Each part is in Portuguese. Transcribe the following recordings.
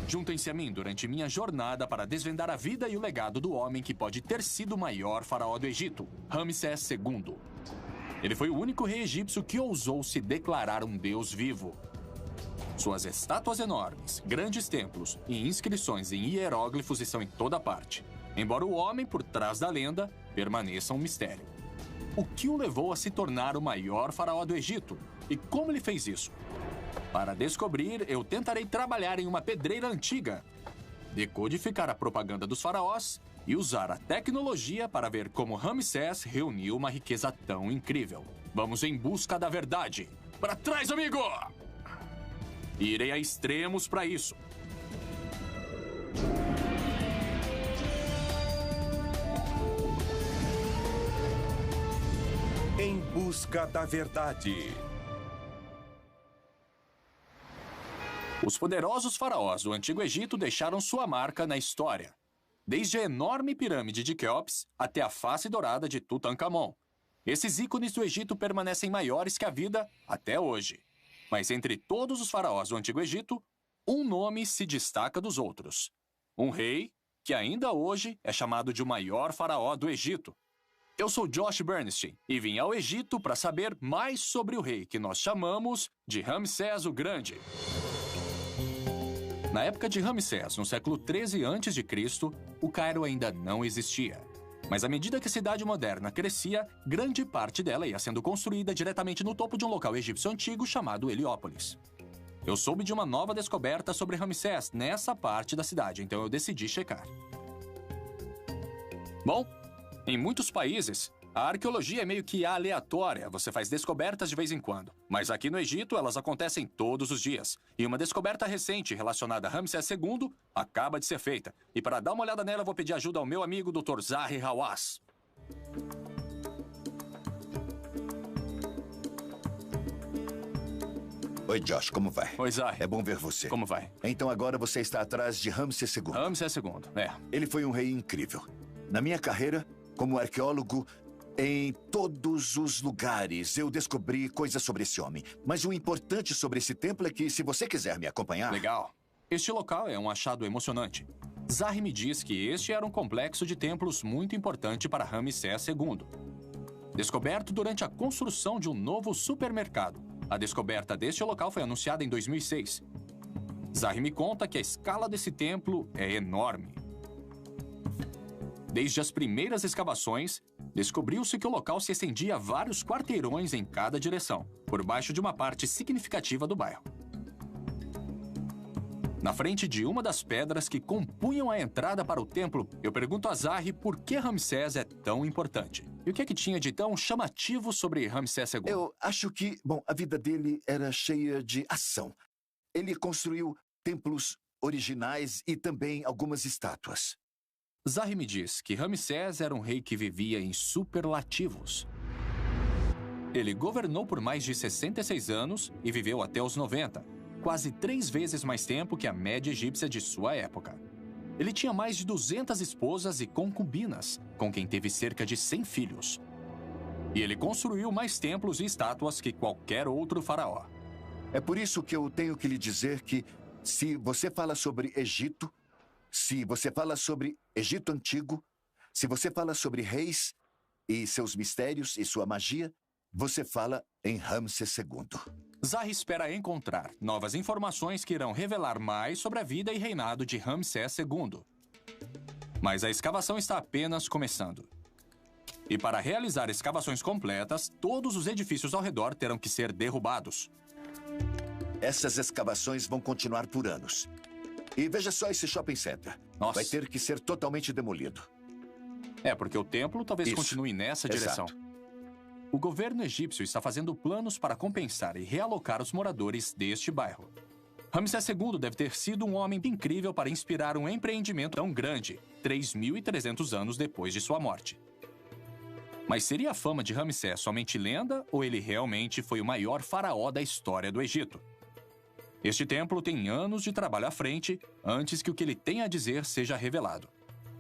Juntem-se a mim durante minha jornada para desvendar a vida e o legado do homem que pode ter sido o maior faraó do Egito, Ramsés II. Ele foi o único rei egípcio que ousou se declarar um deus vivo. Suas estátuas enormes, grandes templos e inscrições em hieróglifos estão em toda parte, embora o homem por trás da lenda permaneça um mistério. O que o levou a se tornar o maior faraó do Egito? E como ele fez isso? Para descobrir, eu tentarei trabalhar em uma pedreira antiga, decodificar a propaganda dos faraós e usar a tecnologia para ver como Ramsés reuniu uma riqueza tão incrível. Vamos em busca da verdade. Para trás, amigo! Irei a extremos para isso. Em busca da verdade. Os poderosos faraós do Antigo Egito deixaram sua marca na história. Desde a enorme pirâmide de Quéops até a face dourada de Tutankhamon. Esses ícones do Egito permanecem maiores que a vida até hoje. Mas entre todos os faraós do Antigo Egito, um nome se destaca dos outros. Um rei que ainda hoje é chamado de o maior faraó do Egito. Eu sou Josh Bernstein e vim ao Egito para saber mais sobre o rei que nós chamamos de Ramsés o Grande. Na época de Ramsés, no século 13 a.C., o Cairo ainda não existia. Mas à medida que a cidade moderna crescia, grande parte dela ia sendo construída diretamente no topo de um local egípcio antigo chamado Heliópolis. Eu soube de uma nova descoberta sobre Ramsés nessa parte da cidade, então eu decidi checar. Bom, em muitos países, a arqueologia é meio que aleatória, você faz descobertas de vez em quando. Mas aqui no Egito, elas acontecem todos os dias. E uma descoberta recente relacionada a Ramsés II acaba de ser feita. E para dar uma olhada nela, eu vou pedir ajuda ao meu amigo Dr. Zahi Hawass. Oi, Josh, como vai? Oi, Zahi. É bom ver você. Como vai? Então agora você está atrás de Ramsés II. Ramsés II, é. Ele foi um rei incrível. Na minha carreira, como arqueólogo, em todos os lugares eu descobri coisas sobre esse homem. Mas o importante sobre esse templo é que, se você quiser me acompanhar... Legal. Este local é um achado emocionante. Zahi me diz que este era um complexo de templos muito importante para Ramsés II. Descoberto durante a construção de um novo supermercado. A descoberta deste local foi anunciada em 2006. Zahi me conta que a escala desse templo é enorme. Desde as primeiras escavações, descobriu-se que o local se estendia a vários quarteirões em cada direção, por baixo de uma parte significativa do bairro. Na frente de uma das pedras que compunham a entrada para o templo, eu pergunto a Zahi por que Ramsés é tão importante. E o que é que tinha de tão chamativo sobre Ramsés II? Eu acho que, a vida dele era cheia de ação. Ele construiu templos originais e também algumas estátuas. Zahi me diz que Ramsés era um rei que vivia em superlativos. Ele governou por mais de 66 anos e viveu até os 90, quase 3 vezes mais tempo que a média egípcia de sua época. Ele tinha mais de 200 esposas e concubinas, com quem teve cerca de 100 filhos. E ele construiu mais templos e estátuas que qualquer outro faraó. É por isso que eu tenho que lhe dizer que, se você fala sobre Egito, se você fala sobre Egito Antigo, se você fala sobre reis e seus mistérios e sua magia, você fala em Ramsés II. Zahi espera encontrar novas informações que irão revelar mais sobre a vida e reinado de Ramsés II. Mas a escavação está apenas começando. E para realizar escavações completas, todos os edifícios ao redor terão que ser derrubados. Essas escavações vão continuar por anos. E veja só esse shopping center. Nossa. Vai ter que ser totalmente demolido. É, porque o templo talvez continue nessa direção. Exato. O governo egípcio está fazendo planos para compensar e realocar os moradores deste bairro. Ramsés II deve ter sido um homem incrível para inspirar um empreendimento tão grande, 3.300 anos depois de sua morte. Mas seria a fama de Ramsés somente lenda ou ele realmente foi o maior faraó da história do Egito? Este templo tem anos de trabalho à frente antes que o que ele tem a dizer seja revelado.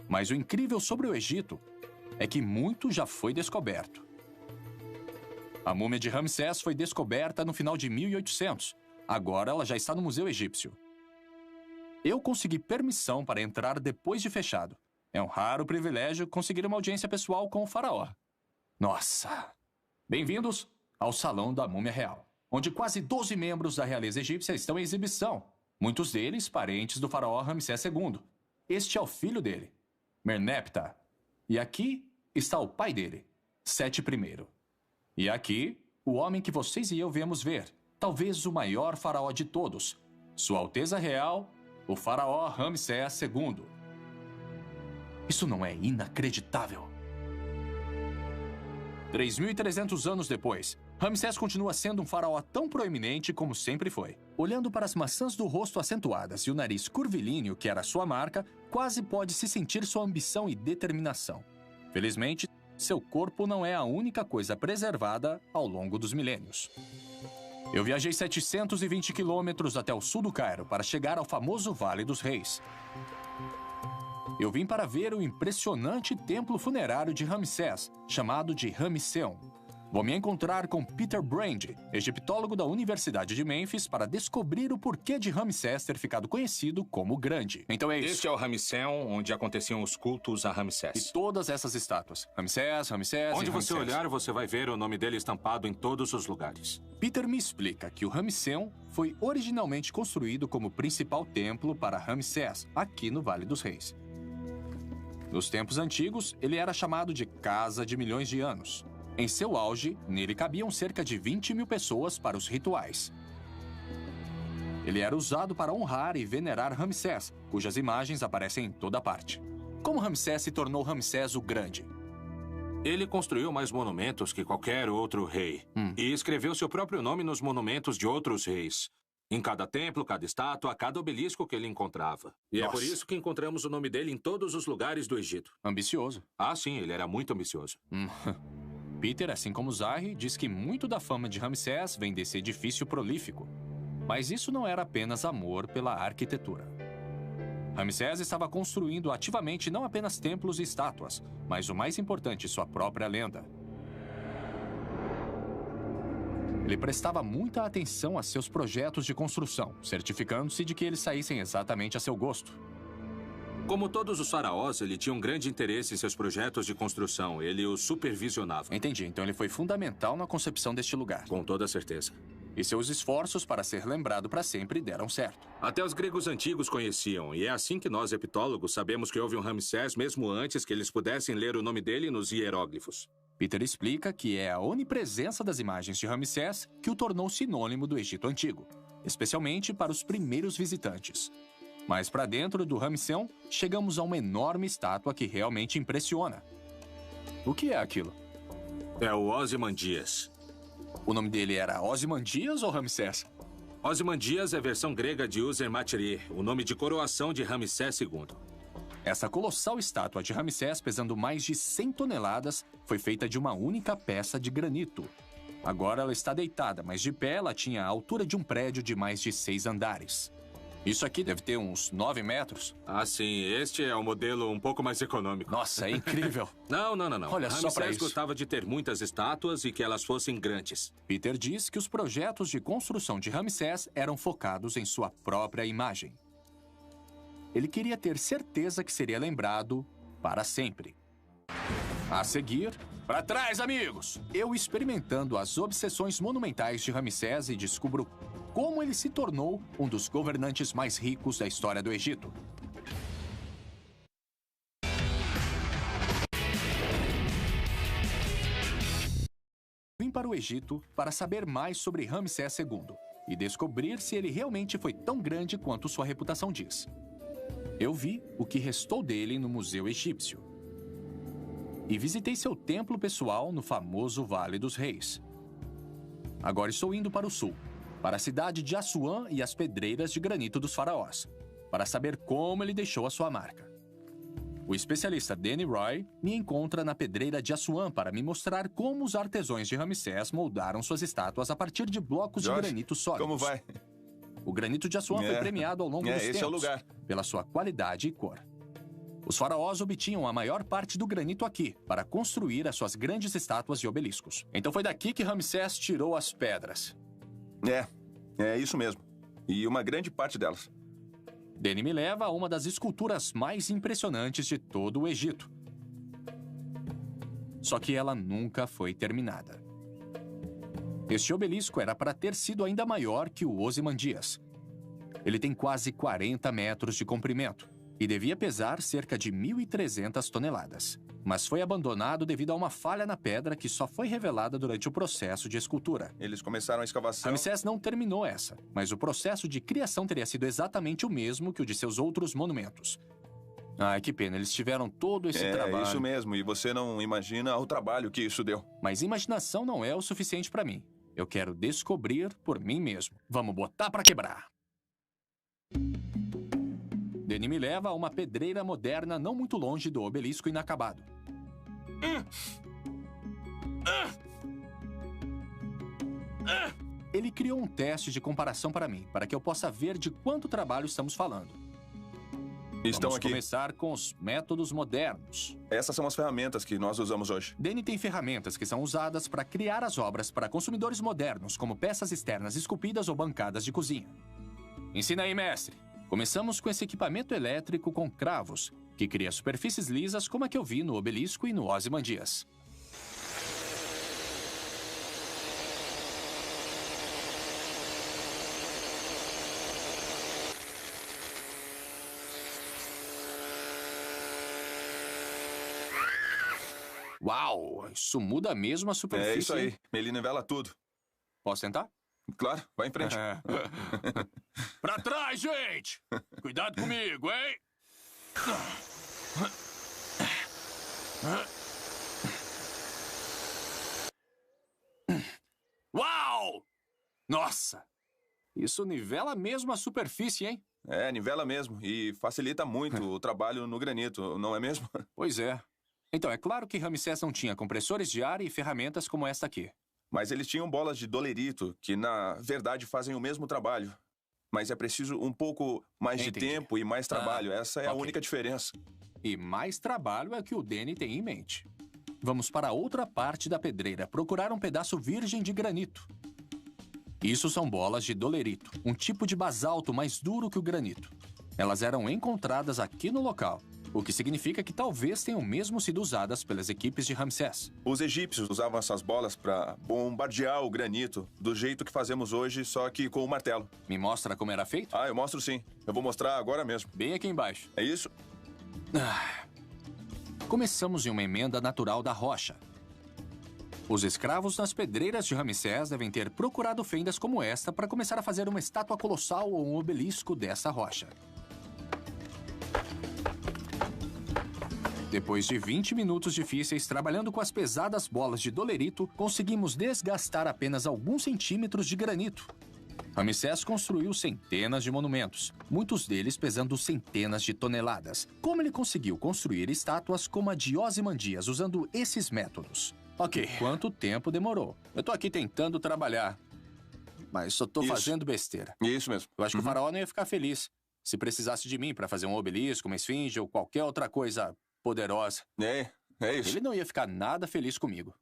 Mas o incrível sobre o Egito é que muito já foi descoberto. A múmia de Ramsés foi descoberta no final de 1800. Agora ela já está no Museu Egípcio. Eu consegui permissão para entrar depois de fechado. É um raro privilégio conseguir uma audiência pessoal com o faraó. Nossa! Bem-vindos ao Salão da Múmia Real, onde quase 12 membros da realeza egípcia estão em exibição. Muitos deles parentes do faraó Ramsés II. Este é o filho dele, Merneptah. E aqui está o pai dele, Sete I. E aqui, o homem que vocês e eu viemos ver, talvez o maior faraó de todos, Sua Alteza Real, o faraó Ramsés II. Isso não é inacreditável? 3.300 anos depois, Ramsés continua sendo um faraó tão proeminente como sempre foi. Olhando para as maçãs do rosto acentuadas e o nariz curvilíneo que era sua marca, quase pode-se sentir sua ambição e determinação. Felizmente, seu corpo não é a única coisa preservada ao longo dos milênios. Eu viajei 720 quilômetros até o sul do Cairo para chegar ao famoso Vale dos Reis. Eu vim para ver o impressionante templo funerário de Ramsés, chamado de Ramesseum. Vou me encontrar com Peter Brand, egiptólogo da Universidade de Memphis, para descobrir o porquê de Ramsés ter ficado conhecido como o Grande. Então é isso. Este é o Ramesseum, onde aconteciam os cultos a Ramsés. E todas essas estátuas. Ramsés, Ramsés Onde e você Ramsés. olhar, você vai ver o nome dele estampado em todos os lugares. Peter me explica que o Ramesseum foi originalmente construído como principal templo para Ramsés, aqui no Vale dos Reis. Nos tempos antigos, ele era chamado de Casa de Milhões de Anos. Em seu auge, nele cabiam cerca de 20.000 pessoas para os rituais. Ele era usado para honrar e venerar Ramsés, cujas imagens aparecem em toda parte. Como Ramsés se tornou Ramsés o Grande? Ele construiu mais monumentos que qualquer outro rei. E escreveu seu próprio nome nos monumentos de outros reis. Em cada templo, cada estátua, cada obelisco que ele encontrava. E é por isso que encontramos o nome dele em todos os lugares do Egito. Ambicioso. Ah, sim, ele era muito ambicioso. Peter, assim como Zahi, diz que muito da fama de Ramsés vem desse edifício prolífico. Mas isso não era apenas amor pela arquitetura. Ramsés estava construindo ativamente não apenas templos e estátuas, mas o mais importante, sua própria lenda. Ele prestava muita atenção a seus projetos de construção, certificando-se de que eles saíssem exatamente a seu gosto. Como todos os faraós, ele tinha um grande interesse em seus projetos de construção. Ele os supervisionava. Entendi, então ele foi fundamental na concepção deste lugar. Com toda certeza. E seus esforços para ser lembrado para sempre deram certo. Até os gregos antigos conheciam, e é assim que nós, epitólogos, sabemos que houve um Ramsés mesmo antes que eles pudessem ler o nome dele nos hieróglifos. Peter explica que é a onipresença das imagens de Ramsés que o tornou sinônimo do Egito Antigo, especialmente para os primeiros visitantes. Mas para dentro do Ramesseum, chegamos a uma enorme estátua que realmente impressiona. O que é aquilo? É o Ozymandias. O nome dele era Ozymandias ou Ramsés? Ozymandias é a versão grega de User-Materi, o nome de coroação de Ramsés II. Essa colossal estátua de Ramsés, pesando mais de 100 toneladas, foi feita de uma única peça de granito. Agora ela está deitada, mas de pé ela tinha a altura de um prédio de mais de 6 andares. Isso aqui deve ter uns 9 metros. Ah, sim. Este é o modelo um pouco mais econômico. Nossa, é incrível. Não. Olha só pra Ramsés isso. gostava de ter muitas estátuas e que elas fossem grandes. Peter diz que os projetos de construção de Ramsés eram focados em sua própria imagem. Ele queria ter certeza que seria lembrado para sempre. A seguir, para trás, amigos! Eu experimentando as obsessões monumentais de Ramsés e descubro como ele se tornou um dos governantes mais ricos da história do Egito. Vim para o Egito para saber mais sobre Ramsés II e descobrir se ele realmente foi tão grande quanto sua reputação diz. Eu vi o que restou dele no Museu Egípcio e visitei seu templo pessoal no famoso Vale dos Reis. Agora estou indo para o sul, para a cidade de Assuã e as pedreiras de granito dos faraós, para saber como ele deixou a sua marca. O especialista Danny Roy me encontra na pedreira de Assuã para me mostrar como os artesãos de Ramsés moldaram suas estátuas a partir de blocos de granito sólidos. Como vai? O granito de Assuã foi premiado ao longo dos tempos esse é o lugar. pela sua qualidade e cor. Os faraós obtinham a maior parte do granito aqui para construir as suas grandes estátuas e obeliscos. Então foi daqui que Ramsés tirou as pedras. É isso mesmo. E uma grande parte delas. Danny me leva a uma das esculturas mais impressionantes de todo o Egito. Só que ela nunca foi terminada. Este obelisco era para ter sido ainda maior que o Ozymandias. Ele tem quase 40 metros de comprimento e devia pesar cerca de 1.300 toneladas. Mas foi abandonado devido a uma falha na pedra que só foi revelada durante o processo de escultura. Eles começaram a escavação. Ramsés não terminou essa, mas o processo de criação teria sido exatamente o mesmo que o de seus outros monumentos. Ai, que pena, eles tiveram todo esse trabalho. É isso mesmo, e você não imagina o trabalho que isso deu. Mas imaginação não é o suficiente para mim. Eu quero descobrir por mim mesmo. Vamos botar para quebrar. Danny me leva a uma pedreira moderna não muito longe do obelisco inacabado. Ele criou um teste de comparação para mim, para que eu possa ver de quanto trabalho estamos falando. Vamos começar com os métodos modernos. Essas são as ferramentas que nós usamos hoje. Danny tem ferramentas que são usadas para criar as obras para consumidores modernos, como peças externas esculpidas ou bancadas de cozinha. Ensina aí, mestre. Começamos com esse equipamento elétrico com cravos, que cria superfícies lisas como a que eu vi no obelisco e no Ozymandias. Uau, isso muda mesmo a superfície. É isso aí, ele nivela tudo. Posso tentar? Claro, vai em frente. Pra trás, gente! Cuidado comigo, hein? Uau! Nossa! Isso nivela mesmo a superfície, hein? É, nivela mesmo. E facilita muito o trabalho no granito, não é mesmo? Pois é. Então, é claro que Ramsés não tinha compressores de ar e ferramentas como esta aqui. Mas eles tinham bolas de dolerito, que na verdade fazem o mesmo trabalho. Mas é preciso um pouco mais de tempo e mais trabalho. Essa é a única diferença. E mais trabalho é o que o Danny tem em mente. Vamos para outra parte da pedreira, procurar um pedaço virgem de granito. Isso são bolas de dolerito, um tipo de basalto mais duro que o granito. Elas eram encontradas aqui no local, o que significa que talvez tenham mesmo sido usadas pelas equipes de Ramsés. Os egípcios usavam essas bolas para bombardear o granito, do jeito que fazemos hoje, só que com o martelo. Me mostra como era feito? Ah, eu mostro sim. Eu vou mostrar agora mesmo. Bem aqui embaixo. É isso? Começamos em uma emenda natural da rocha. Os escravos nas pedreiras de Ramsés devem ter procurado fendas como esta para começar a fazer uma estátua colossal ou um obelisco dessa rocha. Depois de 20 minutos difíceis trabalhando com as pesadas bolas de dolerito, conseguimos desgastar apenas alguns centímetros de granito. Ramsés construiu centenas de monumentos, muitos deles pesando centenas de toneladas. Como ele conseguiu construir estátuas como a de Ozymandias usando esses métodos? Ok, quanto tempo demorou? Eu tô aqui tentando trabalhar, mas só tô fazendo besteira. Isso mesmo. Eu acho que o faraó não ia ficar feliz se precisasse de mim para fazer um obelisco, uma esfinge ou qualquer outra coisa poderosa. É isso. Ele não ia ficar nada feliz comigo.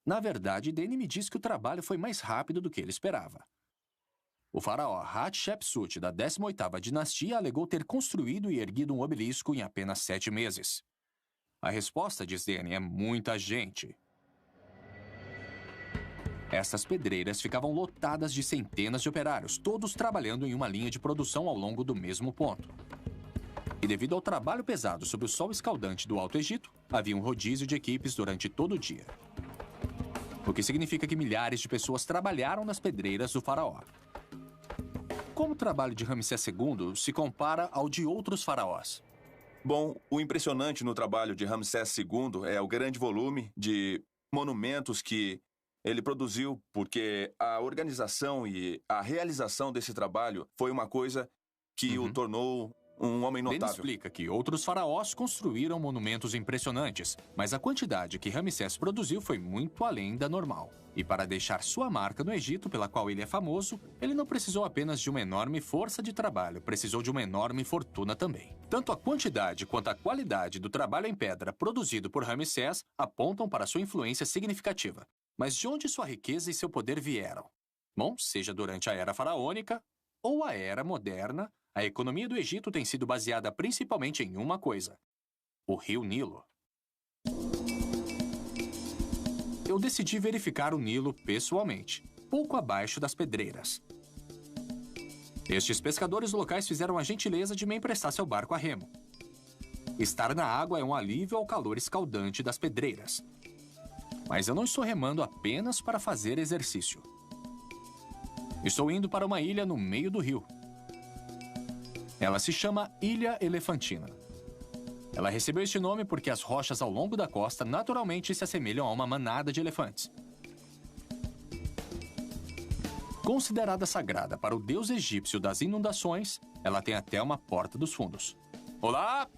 Na verdade, Danny me disse que o trabalho foi mais rápido do que ele esperava. O faraó Hatshepsut, da 18ª dinastia, alegou ter construído e erguido um obelisco em apenas 7 meses. A resposta, diz Danny, é muita gente. Essas pedreiras ficavam lotadas de centenas de operários, todos trabalhando em uma linha de produção ao longo do mesmo ponto. E devido ao trabalho pesado sob o sol escaldante do Alto Egito, havia um rodízio de equipes durante todo o dia. O que significa que milhares de pessoas trabalharam nas pedreiras do faraó. Como o trabalho de Ramsés II se compara ao de outros faraós? Bom, o impressionante no trabalho de Ramsés II é o grande volume de monumentos que ele produziu, porque a organização e a realização desse trabalho foi uma coisa que o tornou um homem notável. Danny explica que outros faraós construíram monumentos impressionantes, mas a quantidade que Ramsés produziu foi muito além da normal. E para deixar sua marca no Egito, pela qual ele é famoso, ele não precisou apenas de uma enorme força de trabalho, precisou de uma enorme fortuna também. Tanto a quantidade quanto a qualidade do trabalho em pedra produzido por Ramsés apontam para sua influência significativa. Mas de onde sua riqueza e seu poder vieram? Bom, seja durante a Era Faraônica ou a Era Moderna, a economia do Egito tem sido baseada principalmente em uma coisa: o Rio Nilo. Eu decidi verificar o Nilo pessoalmente, pouco abaixo das pedreiras. Estes pescadores locais fizeram a gentileza de me emprestar seu barco a remo. Estar na água é um alívio ao calor escaldante das pedreiras. Mas eu não estou remando apenas para fazer exercício. Estou indo para uma ilha no meio do rio. Ela se chama Ilha Elefantina. Ela recebeu este nome porque as rochas ao longo da costa naturalmente se assemelham a uma manada de elefantes. Considerada sagrada para o deus egípcio das inundações, ela tem até uma porta dos fundos. Olá!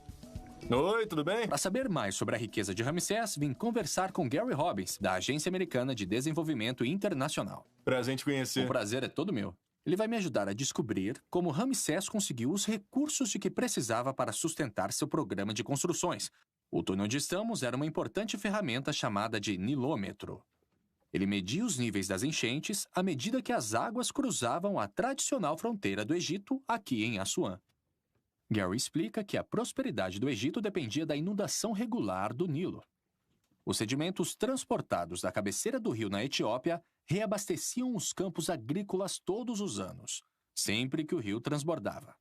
Oi, tudo bem? Para saber mais sobre a riqueza de Ramsés, vim conversar com Gary Robbins, da Agência Americana de Desenvolvimento Internacional. Prazer em te conhecer. O prazer é todo meu. Ele vai me ajudar a descobrir como Ramsés conseguiu os recursos de que precisava para sustentar seu programa de construções. O túnel onde estamos era uma importante ferramenta chamada de nilômetro. Ele media os níveis das enchentes à medida que as águas cruzavam a tradicional fronteira do Egito aqui em Assuã. Gary explica que a prosperidade do Egito dependia da inundação regular do Nilo. Os sedimentos transportados da cabeceira do rio na Etiópia reabasteciam os campos agrícolas todos os anos, sempre que o rio transbordava.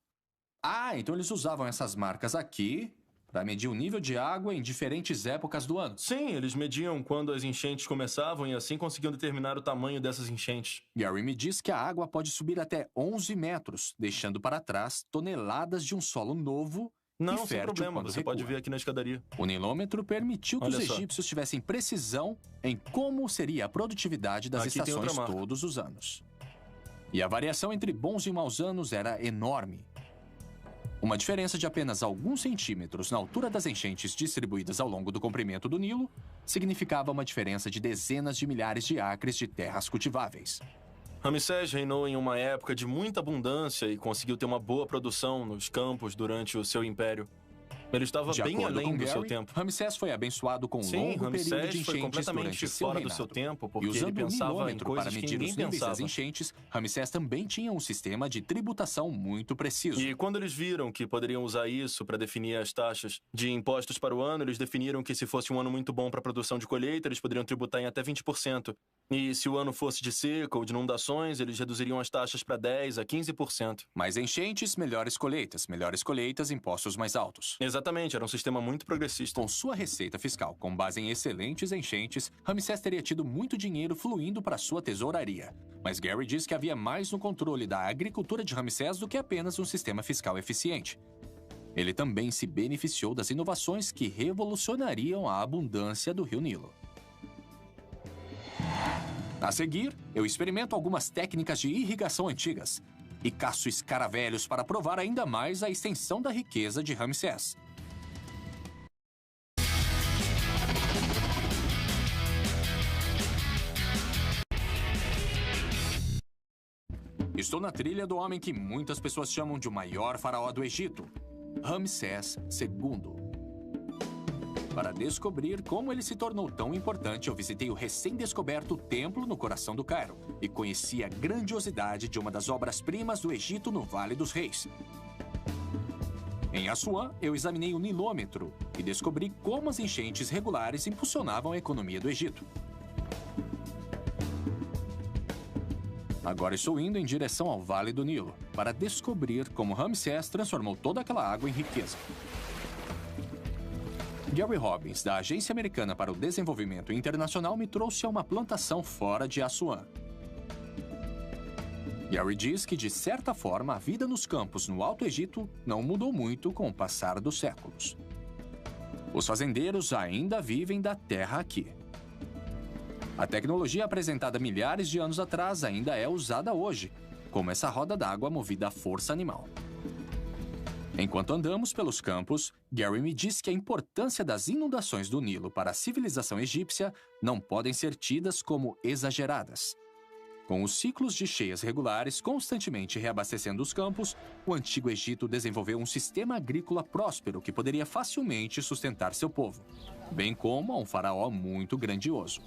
Ah, então eles usavam essas marcas aqui para medir o nível de água em diferentes épocas do ano. Sim, eles mediam quando as enchentes começavam e assim conseguiam determinar o tamanho dessas enchentes. Gary me diz que a água pode subir até 11 metros, deixando para trás toneladas de um solo novo Não, e sem fértil problema, quando você recua. pode ver aqui na escadaria. O nilômetro permitiu que Olha os só. egípcios tivessem precisão em como seria a produtividade das Aqui tem outra estações marca. todos os anos. E a variação entre bons e maus anos era enorme. Uma diferença de apenas alguns centímetros na altura das enchentes distribuídas ao longo do comprimento do Nilo significava uma diferença de dezenas de milhares de acres de terras cultiváveis. Ramsés reinou em uma época de muita abundância e conseguiu ter uma boa produção nos campos durante o seu império. Ele estava De bem acordo além com do seu Gary, tempo. Ramsés foi abençoado com um Sim, longo período de Ramsés foi enchentes completamente durante seu fora do reinado. seu tempo, E porque ele usando o pensava em nilômetro para coisas que medir os ninguém níveis das pensava. enchentes, Ramsés também tinha um sistema de tributação muito preciso. E quando eles viram que poderiam usar isso para definir as taxas de impostos para o ano, eles definiram que se fosse um ano muito bom para a produção de colheita, eles poderiam tributar em até 20%. E se o ano fosse de seca ou de inundações, eles reduziriam as taxas para 10% a 15%. Mais enchentes, melhores colheitas, impostos mais altos. Exatamente, era um sistema muito progressista. Com sua receita fiscal com base em excelentes enchentes, Ramsés teria tido muito dinheiro fluindo para sua tesouraria. Mas Gary diz que havia mais no controle da agricultura de Ramsés do que apenas um sistema fiscal eficiente. Ele também se beneficiou das inovações que revolucionariam a abundância do rio Nilo. A seguir, eu experimento algumas técnicas de irrigação antigas e caço escaravelhos para provar ainda mais a extensão da riqueza de Ramsés. Estou na trilha do homem que muitas pessoas chamam de o maior faraó do Egito, Ramsés II. Para descobrir como ele se tornou tão importante, eu visitei o recém-descoberto templo no coração do Cairo e conheci a grandiosidade de uma das obras-primas do Egito no Vale dos Reis. Em Assuã, eu examinei o nilômetro e descobri como as enchentes regulares impulsionavam a economia do Egito. Agora estou indo em direção ao Vale do Nilo para descobrir como Ramsés transformou toda aquela água em riqueza. Gary Robbins, da Agência Americana para o Desenvolvimento Internacional, me trouxe a uma plantação fora de Assuã. Gary diz que, de certa forma, a vida nos campos no Alto Egito não mudou muito com o passar dos séculos. Os fazendeiros ainda vivem da terra aqui. A tecnologia apresentada milhares de anos atrás ainda é usada hoje, como essa roda d'água movida à força animal. Enquanto andamos pelos campos, Gary me diz que a importância das inundações do Nilo para a civilização egípcia não podem ser tidas como exageradas. Com os ciclos de cheias regulares constantemente reabastecendo os campos, o Antigo Egito desenvolveu um sistema agrícola próspero que poderia facilmente sustentar seu povo, bem como a um faraó muito grandioso.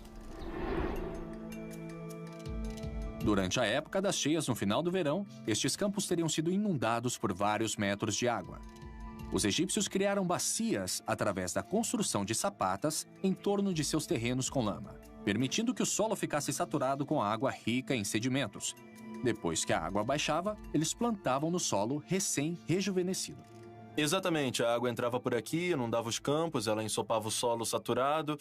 Durante a época das cheias no final do verão, estes campos teriam sido inundados por vários metros de água. Os egípcios criaram bacias através da construção de sapatas em torno de seus terrenos com lama, permitindo que o solo ficasse saturado com água rica em sedimentos. Depois que a água baixava, eles plantavam no solo recém-rejuvenescido. Exatamente, a água entrava por aqui, inundava os campos, ela ensopava o solo saturado,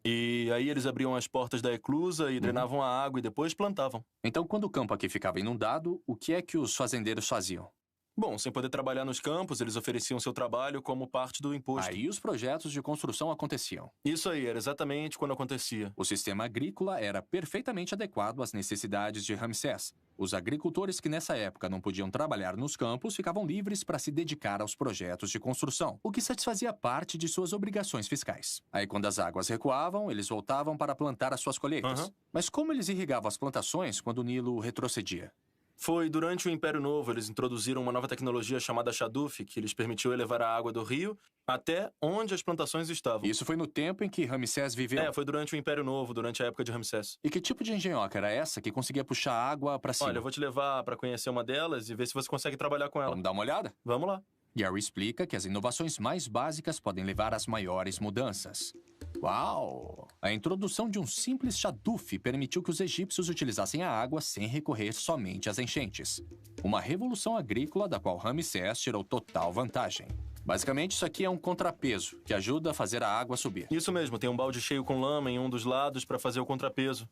e aí eles abriam as portas da eclusa e drenavam a água e depois plantavam. Então, quando o campo aqui ficava inundado, o que é que os fazendeiros faziam? Bom, sem poder trabalhar nos campos, eles ofereciam seu trabalho como parte do imposto. Aí os projetos de construção aconteciam. Isso aí, era exatamente quando acontecia. O sistema agrícola era perfeitamente adequado às necessidades de Ramsés. Os agricultores que nessa época não podiam trabalhar nos campos ficavam livres para se dedicar aos projetos de construção, o que satisfazia parte de suas obrigações fiscais. Aí, quando as águas recuavam, eles voltavam para plantar as suas colheitas. Mas como eles irrigavam as plantações quando o Nilo retrocedia? Foi durante o Império Novo, eles introduziram uma nova tecnologia chamada Shaduf, que lhes permitiu elevar a água do rio até onde as plantações estavam. Isso foi no tempo em que Ramsés viveu? Foi durante o Império Novo, durante a época de Ramsés. E que tipo de engenhoca era essa que conseguia puxar a água para cima? Olha, eu vou te levar para conhecer uma delas e ver se você consegue trabalhar com ela. Vamos dar uma olhada? Vamos lá. Gary explica que as inovações mais básicas podem levar às maiores mudanças. Uau! A introdução de um simples Shaduf permitiu que os egípcios utilizassem a água sem recorrer somente às enchentes. Uma revolução agrícola da qual Ramsés tirou total vantagem. Basicamente, isso aqui é um contrapeso, que ajuda a fazer a água subir. Isso mesmo, tem um balde cheio com lama em um dos lados para fazer o contrapeso.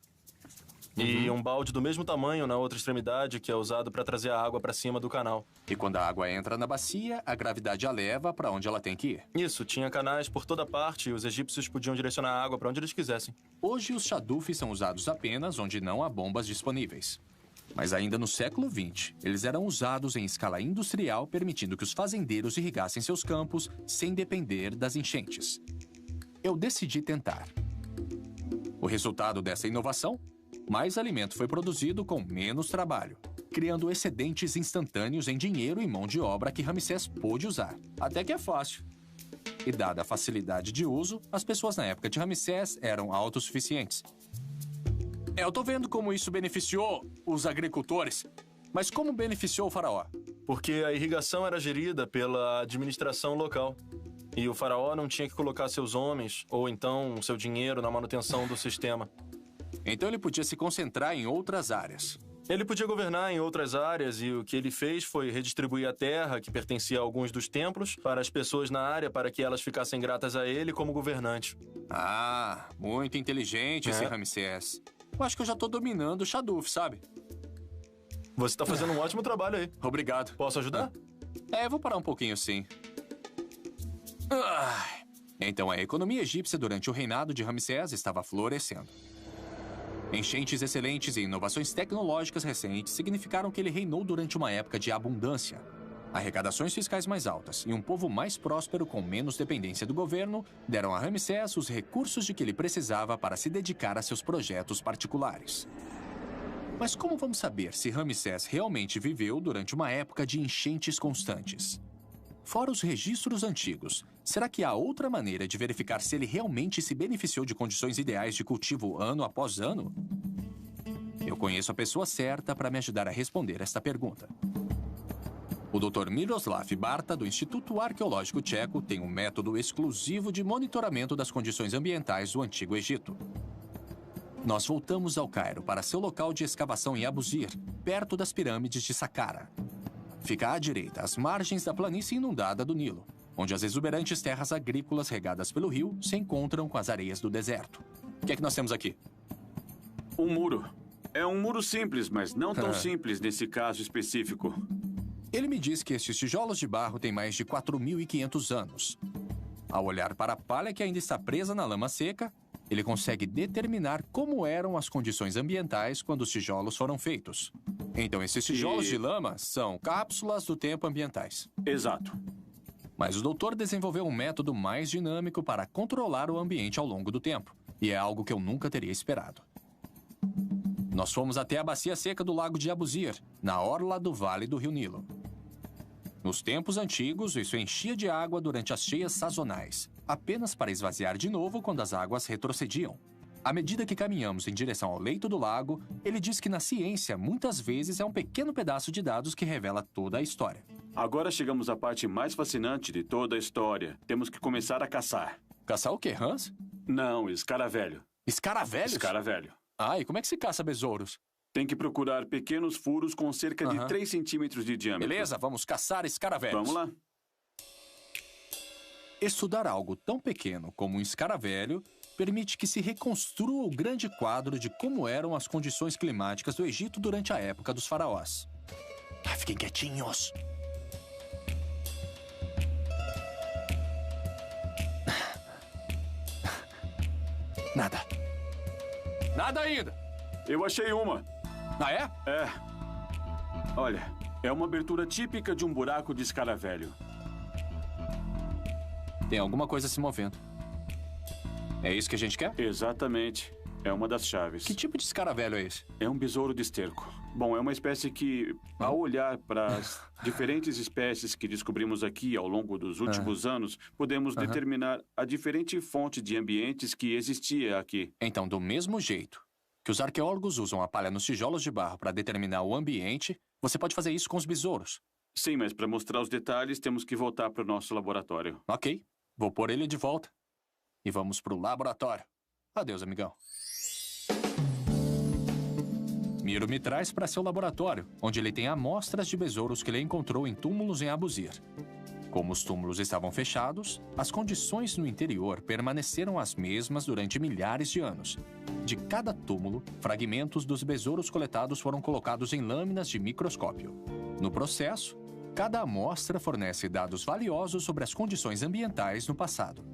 E um balde do mesmo tamanho na outra extremidade, que é usado para trazer a água para cima do canal. E quando a água entra na bacia, a gravidade a leva para onde ela tem que ir. Isso, tinha canais por toda parte e os egípcios podiam direcionar a água para onde eles quisessem. Hoje, os Shadufs são usados apenas onde não há bombas disponíveis. Mas ainda no século XX, eles eram usados em escala industrial, permitindo que os fazendeiros irrigassem seus campos sem depender das enchentes. Eu decidi tentar. O resultado dessa inovação? Mais alimento foi produzido com menos trabalho, criando excedentes instantâneos em dinheiro e mão de obra que Ramsés pôde usar. Até que é fácil. E dada a facilidade de uso, as pessoas na época de Ramsés eram autossuficientes. Eu tô vendo como isso beneficiou os agricultores, mas como beneficiou o faraó? Porque a irrigação era gerida pela administração local. E o faraó não tinha que colocar seus homens, ou então seu dinheiro na manutenção do sistema. Então ele podia se concentrar em outras áreas. Ele podia governar em outras áreas e o que ele fez foi redistribuir a terra, que pertencia a alguns dos templos, para as pessoas na área para que elas ficassem gratas a ele como governante. Ah, muito inteligente esse Ramsés. Eu acho que eu já tô dominando o Shaduf, sabe? Você tá fazendo um ótimo trabalho aí. Obrigado. Posso ajudar? Eu vou parar um pouquinho sim. Então a economia egípcia durante o reinado de Ramsés estava florescendo. Enchentes excelentes e inovações tecnológicas recentes significaram que ele reinou durante uma época de abundância. Arrecadações fiscais mais altas e um povo mais próspero com menos dependência do governo deram a Ramsés os recursos de que ele precisava para se dedicar a seus projetos particulares. Mas como vamos saber se Ramsés realmente viveu durante uma época de enchentes constantes? Fora os registros antigos, será que há outra maneira de verificar se ele realmente se beneficiou de condições ideais de cultivo ano após ano? Eu conheço a pessoa certa para me ajudar a responder esta pergunta. O Dr. Miroslav Barta, do Instituto Arqueológico Tcheco, tem um método exclusivo de monitoramento das condições ambientais do Antigo Egito. Nós voltamos ao Cairo para seu local de escavação em Abusir, perto das pirâmides de Saqqara. Fica à direita, às margens da planície inundada do Nilo, onde as exuberantes terras agrícolas regadas pelo rio se encontram com as areias do deserto. O que é que nós temos aqui? Um muro. É um muro simples, mas não tão simples nesse caso específico. Ele me diz que estes tijolos de barro têm mais de 4.500 anos. Ao olhar para a palha que ainda está presa na lama seca, ele consegue determinar como eram as condições ambientais quando os tijolos foram feitos. Então, esses tijolos de lama são cápsulas do tempo ambientais. Exato. Mas o doutor desenvolveu um método mais dinâmico para controlar o ambiente ao longo do tempo. E é algo que eu nunca teria esperado. Nós fomos até a bacia seca do lago de Abusir, na orla do vale do rio Nilo. Nos tempos antigos, isso enchia de água durante as cheias sazonais, apenas para esvaziar de novo quando as águas retrocediam. À medida que caminhamos em direção ao leito do lago, ele diz que na ciência, muitas vezes, é um pequeno pedaço de dados que revela toda a história. Agora chegamos à parte mais fascinante de toda a história. Temos que começar a caçar. Caçar o quê, Hans? Não, escaravelho. Escaravelhos? Escaravelho. Ah, e como é que se caça besouros? Tem que procurar pequenos furos com cerca de 3 centímetros de diâmetro. Beleza, vamos caçar escaravelhos. Vamos lá. Estudar algo tão pequeno como um escaravelho permite que se reconstrua o grande quadro de como eram as condições climáticas do Egito durante a época dos faraós. Fiquem quietinhos. Nada. Nada ainda. Eu achei uma. Ah, é? É. Olha, é uma abertura típica de um buraco de escaravelho. Tem alguma coisa se movendo. É isso que a gente quer? Exatamente. É uma das chaves. Que tipo de escaravelho é esse? É um besouro de esterco. Bom, é uma espécie que, ao olhar para as diferentes espécies que descobrimos aqui ao longo dos últimos anos, podemos determinar a diferente fonte de ambientes que existia aqui. Então, do mesmo jeito que os arqueólogos usam a palha nos tijolos de barro para determinar o ambiente, você pode fazer isso com os besouros. Sim, mas para mostrar os detalhes, temos que voltar para o nosso laboratório. Ok. Vou pôr ele de volta. E vamos pro laboratório. Adeus, amigão. Miro me traz para seu laboratório, onde ele tem amostras de besouros que ele encontrou em túmulos em Abusir. Como os túmulos estavam fechados, as condições no interior permaneceram as mesmas durante milhares de anos. De cada túmulo, fragmentos dos besouros coletados foram colocados em lâminas de microscópio. No processo, cada amostra fornece dados valiosos sobre as condições ambientais no passado.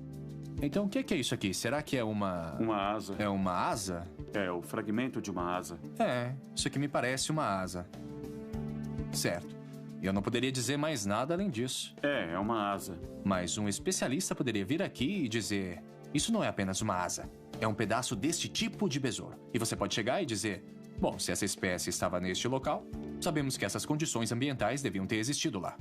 Então, o que é isso aqui? Será que é uma... Uma asa. É uma asa? É, o fragmento de uma asa. É, isso aqui me parece uma asa. Certo. Eu não poderia dizer mais nada além disso. É uma asa. Mas um especialista poderia vir aqui e dizer... Isso não é apenas uma asa. É um pedaço deste tipo de besouro. E você pode chegar e dizer... Bom, se essa espécie estava neste local, sabemos que essas condições ambientais deviam ter existido lá.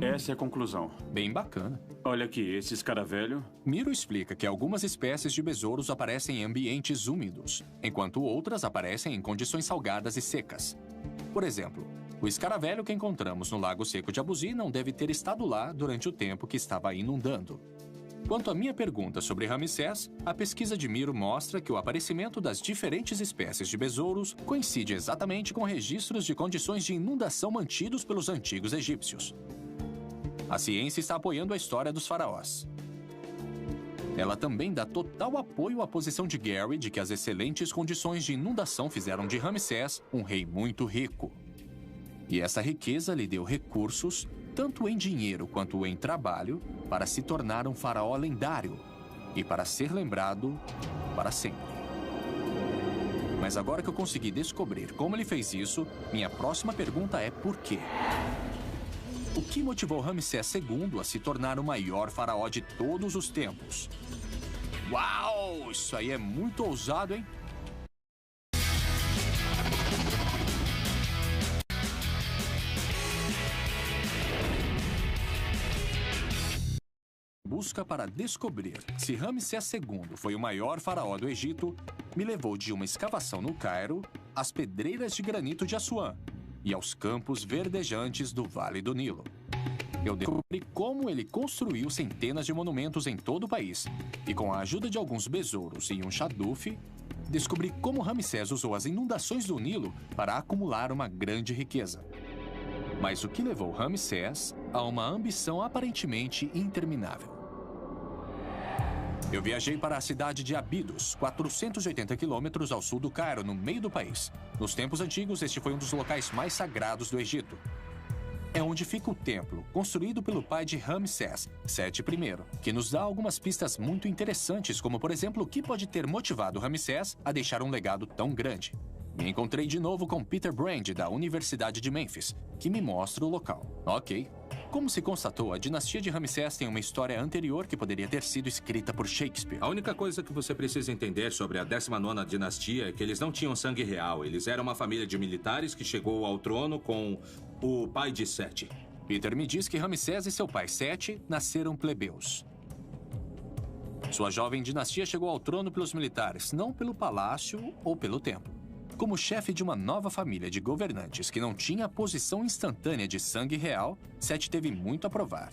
Essa é a conclusão. Bem bacana. Olha aqui, esse escaravelho... Miro explica que algumas espécies de besouros aparecem em ambientes úmidos, enquanto outras aparecem em condições salgadas e secas. Por exemplo, o escaravelho que encontramos no Lago Seco de Abuzi não deve ter estado lá durante o tempo que estava inundando. Quanto à minha pergunta sobre Ramsés, a pesquisa de Miro mostra que o aparecimento das diferentes espécies de besouros coincide exatamente com registros de condições de inundação mantidos pelos antigos egípcios. A ciência está apoiando a história dos faraós. Ela também dá total apoio à posição de Gary de que as excelentes condições de inundação fizeram de Ramsés um rei muito rico. E essa riqueza lhe deu recursos, tanto em dinheiro quanto em trabalho, para se tornar um faraó lendário e para ser lembrado para sempre. Mas agora que eu consegui descobrir como ele fez isso, minha próxima pergunta é por quê? O que motivou Ramsés II a se tornar o maior faraó de todos os tempos? Uau! Isso aí é muito ousado, hein? Busca para descobrir se Ramsés II foi o maior faraó do Egito me levou de uma escavação no Cairo às pedreiras de granito de Assuã e aos campos verdejantes do Vale do Nilo. Eu descobri como ele construiu centenas de monumentos em todo o país e, com a ajuda de alguns besouros e um chadufe, descobri como Ramsés usou as inundações do Nilo para acumular uma grande riqueza. Mas o que levou Ramsés a uma ambição aparentemente interminável? Eu viajei para a cidade de Abidos, 480 quilômetros ao sul do Cairo, no meio do país. Nos tempos antigos, este foi um dos locais mais sagrados do Egito. É onde fica o templo, construído pelo pai de Ramsés, Sete I, que nos dá algumas pistas muito interessantes, como, por exemplo, o que pode ter motivado Ramsés a deixar um legado tão grande. Me encontrei de novo com Peter Brand, da Universidade de Memphis, que me mostra o local. Ok. Como se constatou, a dinastia de Ramsés tem uma história anterior que poderia ter sido escrita por Shakespeare. A única coisa que você precisa entender sobre a 19ª dinastia é que eles não tinham sangue real. Eles eram uma família de militares que chegou ao trono com o pai de Sete. Peter me diz que Ramsés e seu pai Sete nasceram plebeus. Sua jovem dinastia chegou ao trono pelos militares, não pelo palácio ou pelo templo. Como chefe de uma nova família de governantes que não tinha a posição instantânea de sangue real, Sete teve muito a provar.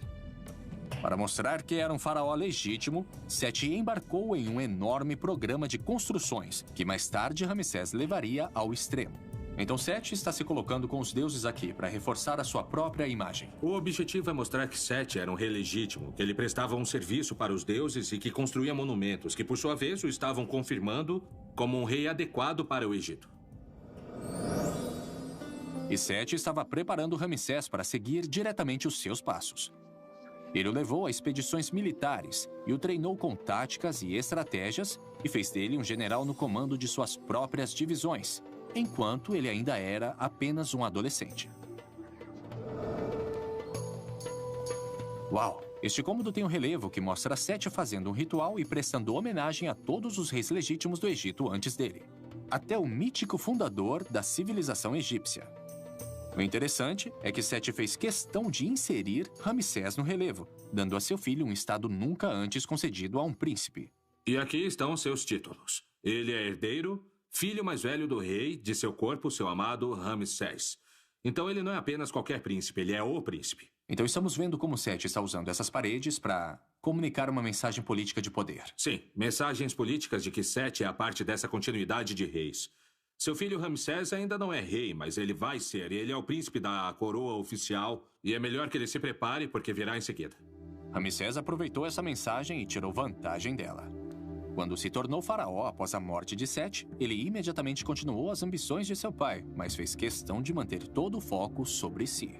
Para mostrar que era um faraó legítimo, Sete embarcou em um enorme programa de construções, que mais tarde Ramsés levaria ao extremo. Então Sete está se colocando com os deuses aqui para reforçar a sua própria imagem. O objetivo é mostrar que Sete era um rei legítimo, que ele prestava um serviço para os deuses e que construía monumentos, que por sua vez o estavam confirmando como um rei adequado para o Egito. E Sete estava preparando Ramsés para seguir diretamente os seus passos. Ele o levou a expedições militares e o treinou com táticas e estratégias e fez dele um general no comando de suas próprias divisões, enquanto ele ainda era apenas um adolescente. Uau! Este cômodo tem um relevo que mostra Sete fazendo um ritual e prestando homenagem a todos os reis legítimos do Egito antes dele, até o mítico fundador da civilização egípcia. O interessante é que Sete fez questão de inserir Ramsés no relevo, dando a seu filho um estado nunca antes concedido a um príncipe. E aqui estão seus títulos. Ele é herdeiro, filho mais velho do rei, de seu corpo, seu amado Ramsés. Então ele não é apenas qualquer príncipe, ele é o príncipe. Então estamos vendo como Sete está usando essas paredes para comunicar uma mensagem política de poder. Sim, mensagens políticas de que Sete é a parte dessa continuidade de reis. Seu filho Ramsés ainda não é rei, mas ele vai ser. Ele é o príncipe da coroa oficial e é melhor que ele se prepare porque virá em seguida. Ramsés aproveitou essa mensagem e tirou vantagem dela. Quando se tornou faraó após a morte de Sete, ele imediatamente continuou as ambições de seu pai, mas fez questão de manter todo o foco sobre si.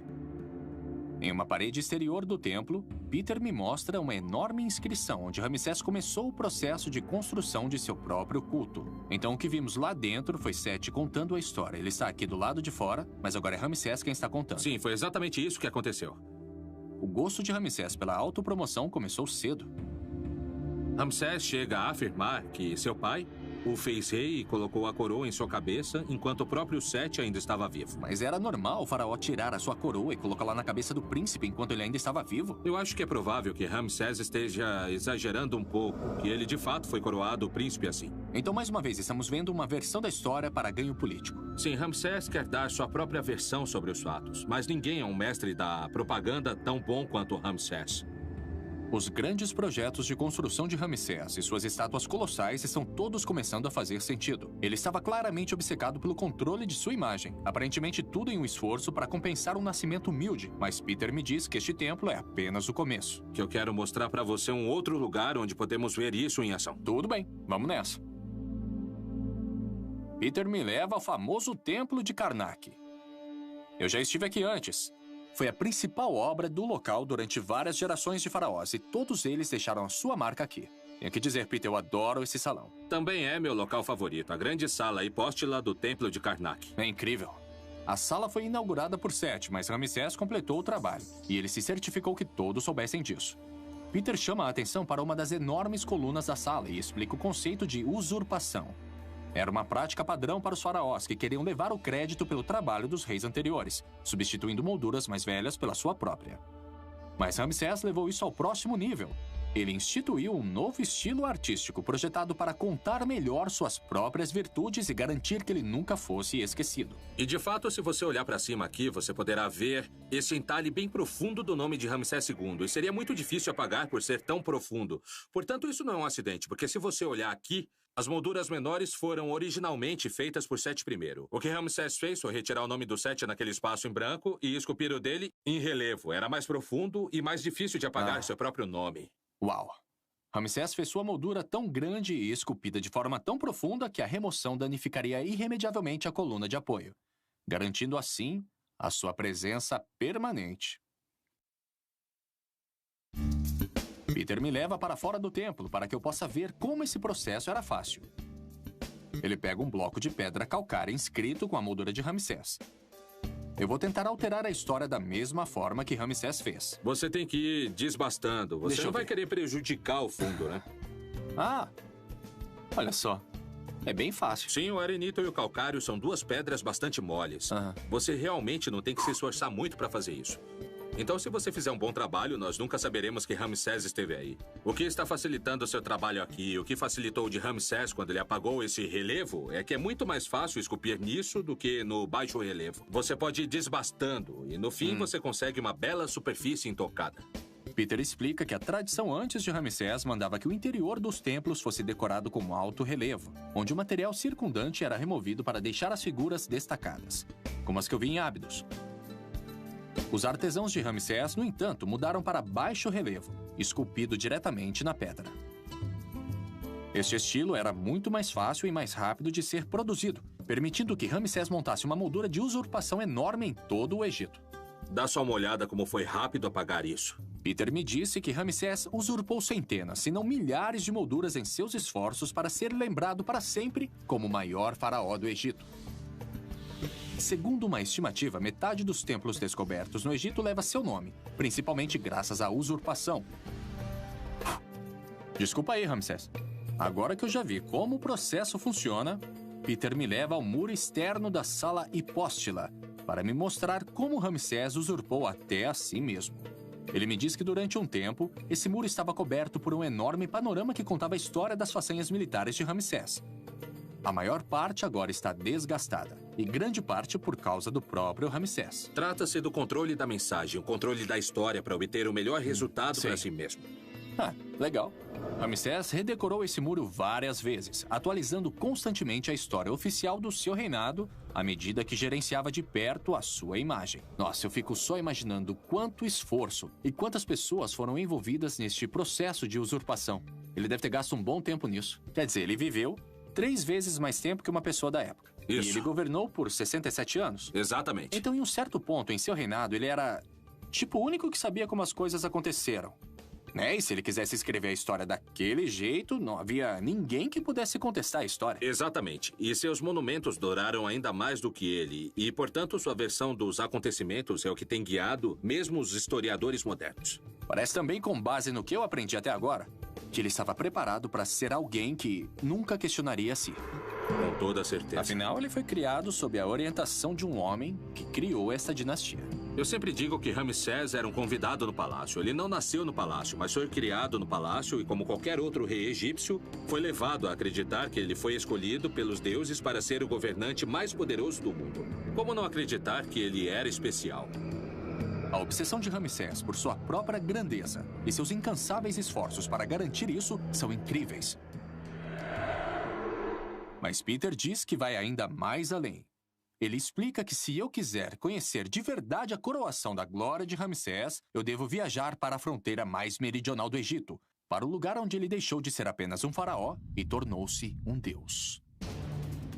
Em uma parede exterior do templo, Peter me mostra uma enorme inscrição onde Ramsés começou o processo de construção de seu próprio culto. Então o que vimos lá dentro foi Sete contando a história. Ele está aqui do lado de fora, mas agora é Ramsés quem está contando. Sim, foi exatamente isso que aconteceu. O gosto de Ramsés pela autopromoção começou cedo. Ramsés chega a afirmar que seu pai o fez rei e colocou a coroa em sua cabeça enquanto o próprio Sete ainda estava vivo. Mas era normal o faraó tirar a sua coroa e colocá-la na cabeça do príncipe enquanto ele ainda estava vivo? Eu acho que é provável que Ramsés esteja exagerando um pouco, que ele de fato foi coroado príncipe assim. Então, mais uma vez, estamos vendo uma versão da história para ganho político. Sim, Ramsés quer dar sua própria versão sobre os fatos, mas ninguém é um mestre da propaganda tão bom quanto Ramsés. Os grandes projetos de construção de Ramsés e suas estátuas colossais estão todos começando a fazer sentido. Ele estava claramente obcecado pelo controle de sua imagem, aparentemente tudo em um esforço para compensar um nascimento humilde, mas Peter me diz que este templo é apenas o começo. Que eu quero mostrar para você um outro lugar onde podemos ver isso em ação. Tudo bem, vamos nessa. Peter me leva ao famoso Templo de Karnak. Eu já estive aqui antes. Foi a principal obra do local durante várias gerações de faraós e todos eles deixaram a sua marca aqui. Tenho que dizer, Peter, eu adoro esse salão. Também é meu local favorito, a grande sala hipóstila do Templo de Karnak. É incrível. A sala foi inaugurada por Sete, mas Ramsés completou o trabalho e ele se certificou que todos soubessem disso. Peter chama a atenção para uma das enormes colunas da sala e explica o conceito de usurpação. Era uma prática padrão para os faraós que queriam levar o crédito pelo trabalho dos reis anteriores, substituindo molduras mais velhas pela sua própria. Mas Ramsés levou isso ao próximo nível. Ele instituiu um novo estilo artístico projetado para contar melhor suas próprias virtudes e garantir que ele nunca fosse esquecido. E de fato, se você olhar para cima aqui, você poderá ver esse entalhe bem profundo do nome de Ramsés II. E seria muito difícil apagar por ser tão profundo. Portanto, isso não é um acidente, porque se você olhar aqui, as molduras menores foram originalmente feitas por Sete I. O que Ramsés fez foi retirar o nome do Sete naquele espaço em branco e esculpir o dele em relevo. Era mais profundo e mais difícil de apagar seu próprio nome. Uau! Ramsés fez sua moldura tão grande e esculpida de forma tão profunda que a remoção danificaria irremediavelmente a coluna de apoio, garantindo assim a sua presença permanente. Peter me leva para fora do templo para que eu possa ver como esse processo era fácil. Ele pega um bloco de pedra calcária inscrito com a moldura de Ramsés. Eu vou tentar alterar a história da mesma forma que Ramsés fez. Você tem que ir desbastando. Você não vai querer prejudicar o fundo, né? Ah, olha só. É bem fácil. Sim, o arenito e o calcário são duas pedras bastante moles. Você realmente não tem que se esforçar muito para fazer isso. Então, se você fizer um bom trabalho, nós nunca saberemos que Ramsés esteve aí. O que está facilitando o seu trabalho aqui, o que facilitou o de Ramsés quando ele apagou esse relevo, é que é muito mais fácil esculpir nisso do que no baixo relevo. Você pode ir desbastando e, no fim, você consegue uma bela superfície intocada. Peter explica que a tradição antes de Ramsés mandava que o interior dos templos fosse decorado com alto relevo, onde o material circundante era removido para deixar as figuras destacadas, como as que eu vi em Ábidos. Os artesãos de Ramsés, no entanto, mudaram para baixo relevo, esculpido diretamente na pedra. Este estilo era muito mais fácil e mais rápido de ser produzido, permitindo que Ramsés montasse uma moldura de usurpação enorme em todo o Egito. Dá só uma olhada como foi rápido apagar isso. Peter me disse que Ramsés usurpou centenas, se não milhares de molduras em seus esforços para ser lembrado para sempre como o maior faraó do Egito. Segundo uma estimativa, metade dos templos descobertos no Egito leva seu nome, principalmente graças à usurpação. Desculpa aí, Ramsés. Agora que eu já vi como o processo funciona, Peter me leva ao muro externo da sala hipóstila para me mostrar como Ramsés usurpou até a si mesmo. Ele me diz que durante um tempo, esse muro estava coberto por um enorme panorama que contava a história das façanhas militares de Ramsés. A maior parte agora está desgastada, e grande parte por causa do próprio Ramsés. Trata-se do controle da mensagem, o controle da história para obter o melhor resultado para si mesmo. Legal. Ramsés redecorou esse muro várias vezes, atualizando constantemente a história oficial do seu reinado à medida que gerenciava de perto a sua imagem. Nossa, eu fico só imaginando quanto esforço e quantas pessoas foram envolvidas neste processo de usurpação. Ele deve ter gasto um bom tempo nisso. Quer dizer, ele viveu 3 vezes mais tempo que uma pessoa da época. Isso. E ele governou por 67 anos. Exatamente. Então, em um certo ponto em seu reinado, ele era, tipo, o único que sabia como as coisas aconteceram. Né? E se ele quisesse escrever a história daquele jeito, não havia ninguém que pudesse contestar a história. Exatamente. E seus monumentos duraram ainda mais do que ele. E, portanto, sua versão dos acontecimentos é o que tem guiado mesmo os historiadores modernos. Parece também com base no que eu aprendi até agora, que ele estava preparado para ser alguém que nunca questionaria a si. Com toda certeza. Afinal, ele foi criado sob a orientação de um homem que criou esta dinastia. Eu sempre digo que Ramsés era um convidado no palácio. Ele não nasceu no palácio, mas foi criado no palácio e, como qualquer outro rei egípcio, foi levado a acreditar que ele foi escolhido pelos deuses para ser o governante mais poderoso do mundo. Como não acreditar que ele era especial? A obsessão de Ramsés por sua própria grandeza e seus incansáveis esforços para garantir isso são incríveis. Mas Peter diz que vai ainda mais além. Ele explica que se eu quiser conhecer de verdade a coroação da glória de Ramsés, eu devo viajar para a fronteira mais meridional do Egito, para o lugar onde ele deixou de ser apenas um faraó e tornou-se um deus.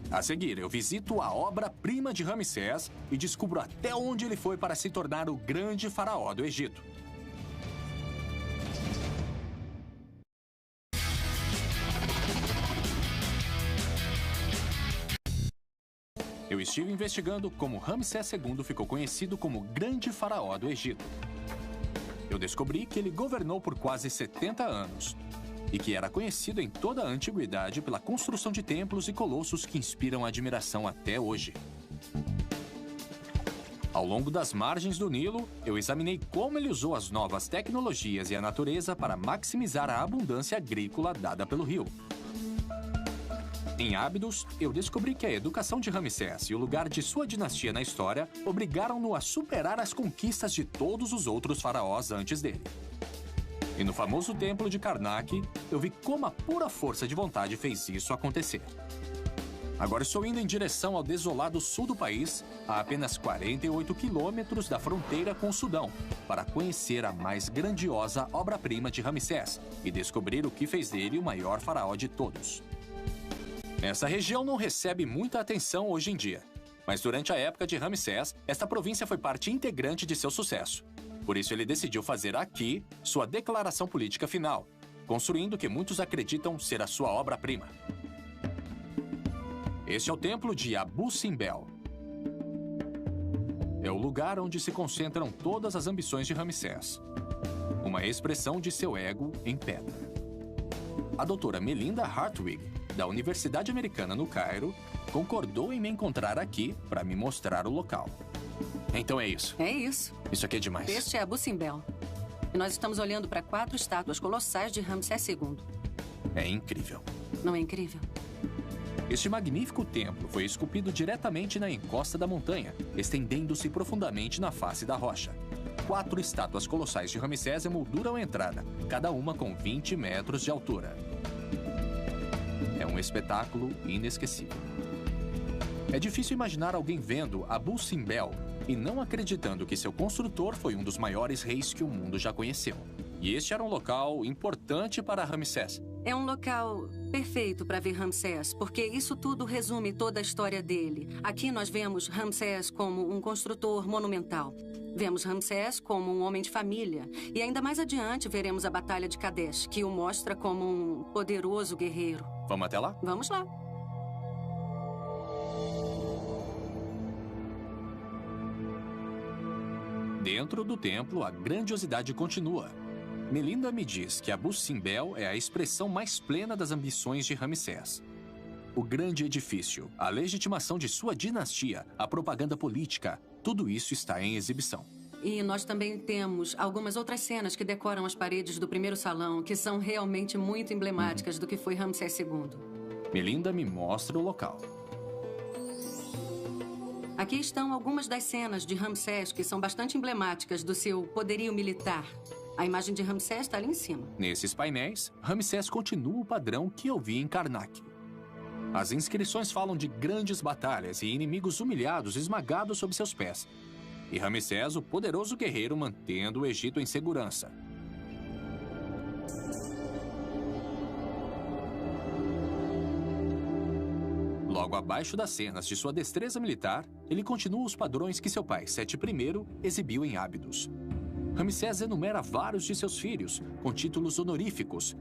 A seguir, eu visito a obra-prima de Ramsés e descubro até onde ele foi para se tornar o grande faraó do Egito. Eu estive investigando como Ramsés II ficou conhecido como o Grande Faraó do Egito. Eu descobri que ele governou por quase 70 anos e que era conhecido em toda a antiguidade pela construção de templos e colossos que inspiram admiração até hoje. Ao longo das margens do Nilo, eu examinei como ele usou as novas tecnologias e a natureza para maximizar a abundância agrícola dada pelo rio. Em Ábidos, eu descobri que a educação de Ramsés e o lugar de sua dinastia na história obrigaram-no a superar as conquistas de todos os outros faraós antes dele. E no famoso templo de Karnak, eu vi como a pura força de vontade fez isso acontecer. Agora estou indo em direção ao desolado sul do país, a apenas 48 quilômetros da fronteira com o Sudão, para conhecer a mais grandiosa obra-prima de Ramsés e descobrir o que fez dele o maior faraó de todos. Essa região não recebe muita atenção hoje em dia, mas durante a época de Ramsés, esta província foi parte integrante de seu sucesso. Por isso ele decidiu fazer aqui sua declaração política final, construindo o que muitos acreditam ser a sua obra-prima. Este é o templo de Abu Simbel. É o lugar onde se concentram todas as ambições de Ramsés. Uma expressão de seu ego em pedra. A doutora Melinda Hartwig, da Universidade Americana no Cairo, concordou em me encontrar aqui para me mostrar o local. Então é isso. É isso. Isso aqui é demais. Este é Abu Simbel. E nós estamos olhando para 4 estátuas colossais de Ramsés II. É incrível. Não é incrível? Este magnífico templo foi esculpido diretamente na encosta da montanha, estendendo-se profundamente na face da rocha. 4 estátuas colossais de Ramsés emolduram a entrada, cada uma com 20 metros de altura. É um espetáculo inesquecível. É difícil imaginar alguém vendo Abu Simbel e não acreditando que seu construtor foi um dos maiores reis que o mundo já conheceu. E este era um local importante para Ramsés. É um local perfeito para ver Ramsés, porque isso tudo resume toda a história dele. Aqui nós vemos Ramsés como um construtor monumental. Vemos Ramsés como um homem de família. E ainda mais adiante veremos a Batalha de Kadesh, que o mostra como um poderoso guerreiro. Vamos até lá? Vamos lá. Dentro do templo, a grandiosidade continua. Melinda me diz que Abu Simbel é a expressão mais plena das ambições de Ramsés. O grande edifício, a legitimação de sua dinastia, a propaganda política, tudo isso está em exibição. E nós também temos algumas outras cenas que decoram as paredes do primeiro salão, que são realmente muito emblemáticas do que foi Ramsés II. Melinda me mostra o local. Aqui estão algumas das cenas de Ramsés que são bastante emblemáticas do seu poderio militar. A imagem de Ramsés está ali em cima. Nesses painéis, Ramsés continua o padrão que eu vi em Karnak. As inscrições falam de grandes batalhas e inimigos humilhados esmagados sob seus pés. E Ramsés, o poderoso guerreiro, mantendo o Egito em segurança. Logo abaixo das cenas de sua destreza militar, ele continua os padrões que seu pai, Sete I, exibiu em Ábidos. Ramsés enumera vários de seus filhos, com títulos honoríficos,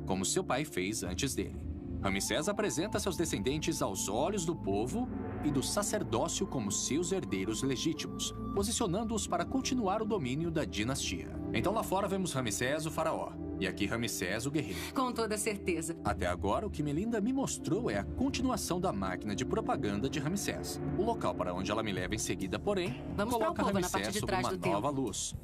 como seu pai fez antes dele. Ramsés apresenta seus descendentes aos olhos do povo e do sacerdócio como seus herdeiros legítimos, posicionando-os para continuar o domínio da dinastia. Então lá fora vemos Ramsés, o faraó, e aqui Ramsés, o guerreiro. Com toda certeza. Até agora, o que Melinda me mostrou é a continuação da máquina de propaganda de Ramsés. O local para onde ela me leva em seguida, porém, vamos para o coloca povo na parte Ramsés de sob trás uma do nova templo. luz.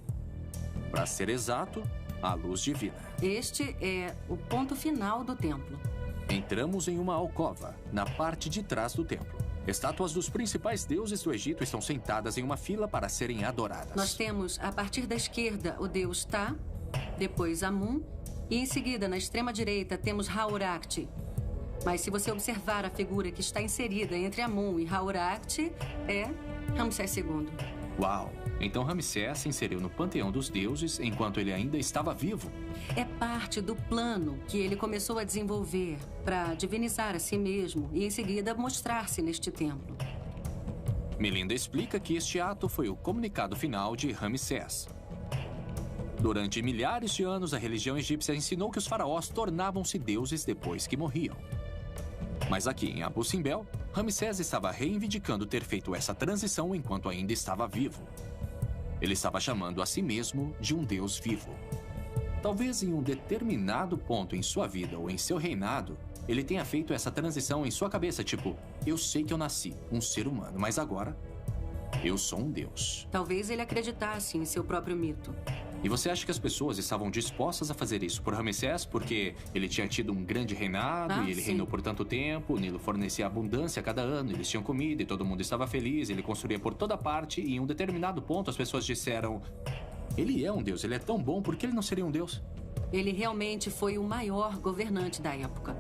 Para ser exato, a luz divina. Este é o ponto final do templo. Entramos em uma alcova, na parte de trás do templo. Estátuas dos principais deuses do Egito estão sentadas em uma fila para serem adoradas. Nós temos, a partir da esquerda, o deus Tá, depois Amun, e em seguida, na extrema direita, temos Hauracti. Mas se você observar a figura que está inserida entre Amun e Hauracti, é Ramsés II. Uau! Então Ramsés se inseriu no panteão dos deuses enquanto ele ainda estava vivo. É parte do plano que ele começou a desenvolver para divinizar a si mesmo e, em seguida, mostrar-se neste templo. Melinda explica que este ato foi o comunicado final de Ramsés. Durante milhares de anos, a religião egípcia ensinou que os faraós tornavam-se deuses depois que morriam. Mas aqui em Abu Simbel, Ramsés estava reivindicando ter feito essa transição enquanto ainda estava vivo. Ele estava chamando a si mesmo de um deus vivo. Talvez em um determinado ponto em sua vida ou em seu reinado, ele tenha feito essa transição em sua cabeça, tipo, eu sei que eu nasci, um ser humano, mas agora, eu sou um deus. Talvez ele acreditasse em seu próprio mito. E você acha que as pessoas estavam dispostas a fazer isso por Ramsés porque ele tinha tido um grande reinado e ele reinou por tanto tempo, o Nilo fornecia abundância a cada ano, eles tinham comida e todo mundo estava feliz, ele construía por toda parte e em um determinado ponto as pessoas disseram, ele é um deus, ele é tão bom, por que ele não seria um deus? Ele realmente foi o maior governante da época.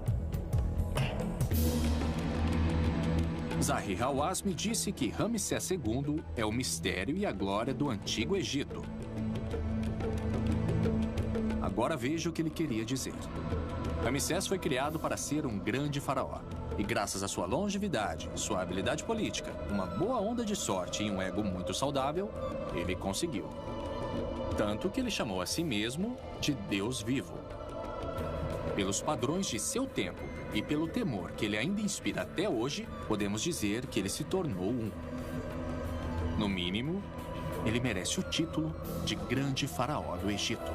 Zahi Hawass me disse que Ramsés II é o mistério e a glória do Antigo Egito. Agora vejo o que ele queria dizer. Ramsés foi criado para ser um grande faraó. E graças à sua longevidade, sua habilidade política, uma boa onda de sorte e um ego muito saudável, ele conseguiu. Tanto que ele chamou a si mesmo de Deus vivo. Pelos padrões de seu tempo e pelo temor que ele ainda inspira até hoje, podemos dizer que ele se tornou um. No mínimo, ele merece o título de grande faraó do Egito.